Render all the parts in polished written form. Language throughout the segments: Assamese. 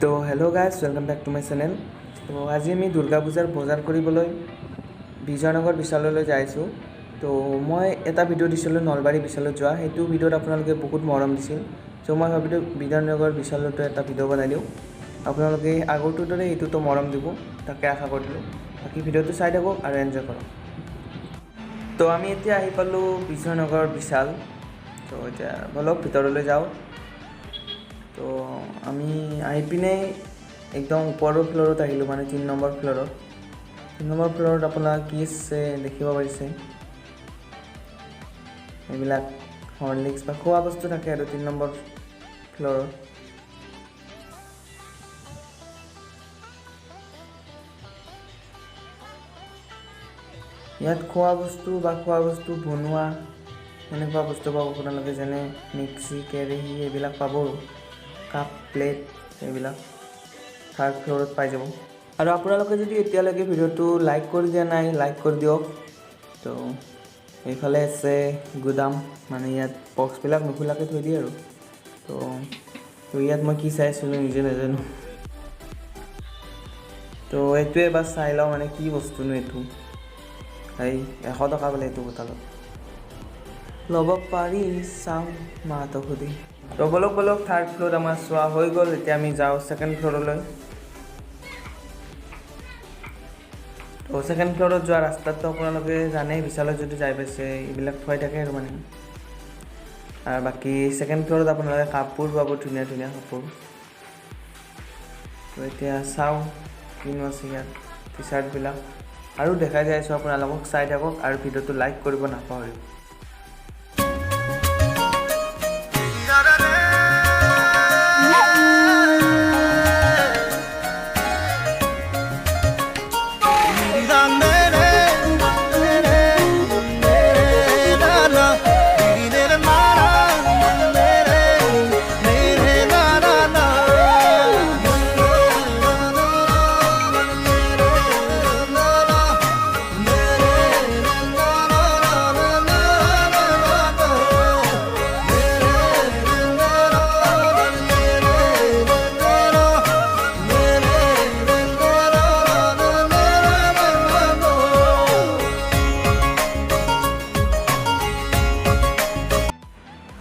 তো hello' guys, welcome back to my channel. তো আজি আমি দুৰ্গা পূজাৰ বজাৰ কৰিবলৈ বিজয়নগৰ বিশাললৈ যাইছোঁ। তো মই এটা ভিডিঅ' দিছিলোঁ নলবাৰী বিশালত যোৱা, সেইটো ভিডিঅ'ত আপোনালোকে বহুত মৰম দিছিল। চ' মই ভাবিলোঁ বিজয়নগৰ বিশালতো এটা ভিডিঅ' বনাই দিওঁ, আপোনালোকে আগৰটোৰ দৰে এইটোতো মৰম দিব, তাকে আশা কৰিলোঁ। বাকী ভিডিঅ'টো চাই থাকক আৰু এনজয় কৰক। তো আমি এতিয়া আহি পালোঁ বিজয়নগৰ বিশাল। তো এতিয়া বলক ভিতৰলৈ যাওঁ। তো আমি আহি পিনে একদম ওপৰৰ ফ্ল'ৰত আহিলোঁ, মানে 3 নম্বৰ ফ্ল'ৰত। 3 নম্বৰ ফ্ল'ৰত আপোনাৰ কি আছে দেখিব পাৰিছে, এইবিলাক হৰ্লিক্স বা খোৱা বস্তু থাকে আৰু 3 নম্বৰ ফ্ল'ৰত। ইয়াত খোৱা বস্তু বনোৱা এনেকুৱা বস্তু পাব আপোনালোকে, যেনে মিক্সি, কেৰাহী এইবিলাক পাব, কাপ প্লেট এইবিলাক 3rd ফ্ল'ৰত পাই যাব। আৰু আপোনালোকে যদি এতিয়ালৈকে ভিডিঅ'টো লাইক কৰি দিয়া নাই, লাইক কৰি দিয়ক। তো এইফালে আছে গুদাম, মানে ইয়াত বক্সবিলাক নুখোলাকৈ থৈ দিয়ে আৰু। তো ইয়াত মই কি চাইছিলোঁ নিজে নাজানো। তো এইটোৱে এবাৰ চাই লওঁ, মানে কি বস্তুনো এইটো। এই 100 টকা বোলে এইটো বটলত, ল'ব পাৰি, চাওঁ মাহঁতক সুধি। তো বলক 3rd ফ্ল'ৰত আমাৰ চোৱা হৈ গ'ল। এতিয়া আমি যাওঁ 2nd ফ্ল'ৰলৈ। তো 2nd ফ্ল'ৰত যোৱা ৰাস্তাটো আপোনালোকে জানেই, বিশালত যদি যাই পাইছে এইবিলাক থৈ থাকে আৰু মানে। আৰু বাকী 2nd ফ্ল'ৰত আপোনালোকে কাপোৰ পাব, ধুনীয়া ধুনীয়া কাপোৰ। তো এতিয়া চাওঁ কিনো আছে ইয়াত, টি চাৰ্টবিলাক আৰু দেখাই যাই আছোঁ আপোনালোকক, চাই থাকক আৰু ভিডিঅ'টো লাইক কৰিব নাপাহৰিব।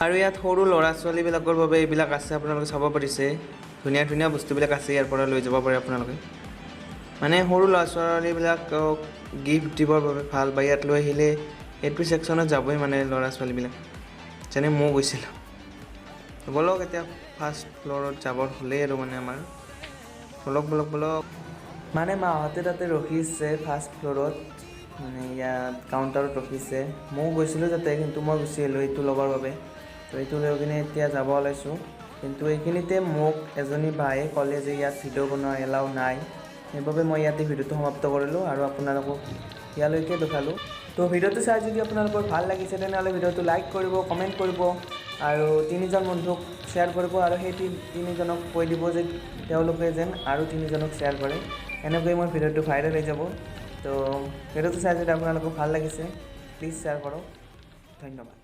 আৰু ইয়াত সৰু ল'ৰা ছোৱালীবিলাকৰ বাবে এইবিলাক আছে, আপোনালোকে চাব পাৰিছে। ধুনীয়া ধুনীয়া বস্তুবিলাক আছে, ইয়াৰ পৰা লৈ যাব পাৰে আপোনালোকে। মানে সৰু ল'ৰা ছোৱালীবিলাকক গিফ্ট দিবৰ বাবে ভাল, বা ইয়াত লৈ আহিলে এইটো ছেকশ্যনত যাবই মানে ল'ৰা ছোৱালীবিলাক, যেনে মই গৈছিলোঁ। বলক এতিয়া 1st ফ্ল'ৰত যাবৰ হ'লেই আৰু মানে আমাৰ। বলক মানে মাহঁতে তাতে ৰখিছে 1st ফ্ল'ৰত, মানে ইয়াত কাউণ্টাৰত ৰখিছে। ময়ো গৈছিলোঁ তাতে, কিন্তু মই গুচি আহিলোঁ এইটো ল'বৰ বাবে। তো এইটো লৈ কিনে এতিয়া যাব ওলাইছোঁ, কিন্তু এইখিনিতে মোক এজনী বায়ে ক'লে যে ইয়াত ভিডিঅ' বনোৱা এলাও নাই। সেইবাবে মই ইয়াতে ভিডিঅ'টো সমাপ্ত কৰিলোঁ আৰু আপোনালোকক ইয়ালৈকে দেখালোঁ। তো ভিডিঅ'টো চাই যদি আপোনালোকৰ ভাল লাগিছে তেনেহ'লে ভিডিঅ'টো লাইক কৰিব, কমেণ্ট কৰিব আৰু 3জন বন্ধুক শ্বেয়াৰ কৰিব। আৰু সেই 3জনক কৈ দিব যে তেওঁলোকে যেন আৰু 3জনক শ্বেয়াৰ কৰে, এনেকৈ মোৰ ভিডিঅ'টো ভাইৰেল হৈ যাব। তো ভিডিঅ'টো চাই যদি আপোনালোকক ভাল লাগিছে প্লিজ শ্বেয়াৰ কৰক। ধন্যবাদ।